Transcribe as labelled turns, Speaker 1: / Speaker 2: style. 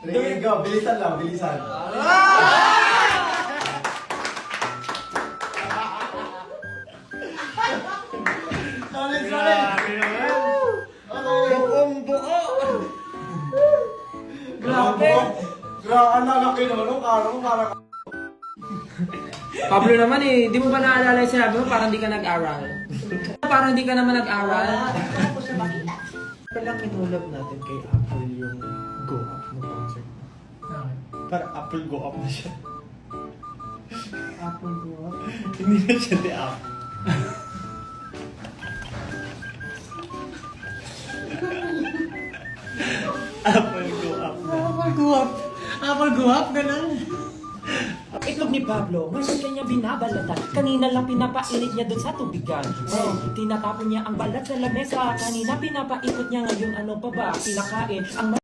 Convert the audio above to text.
Speaker 1: Sige, go. Bilisan lang, bilisan. Solid, solid.
Speaker 2: Buong buo!
Speaker 1: Grabe. Grabe, ang lalaki naman. Parang
Speaker 2: Pablo naman eh, di mo ba naalala yung sinabi mo parang di ka nag-aral? Parang di ka naman nag-aral.
Speaker 3: Palang inulab natin kay Apple yung go up na concert. Para Apple go up na siya.
Speaker 2: Apple go up?
Speaker 3: Hindi na siya di up. Apple go up na.
Speaker 2: Apple go up? Apple go up? Ganun. Itlog ni Pablo, ngayon kanya binabalatan. Kanina lang pinapainit niya dun sa tubigan. Tinatapon niya ang balat sa lamesa. Kanina pinapaikot niya, ngayon ano pa ba? Pinakain ang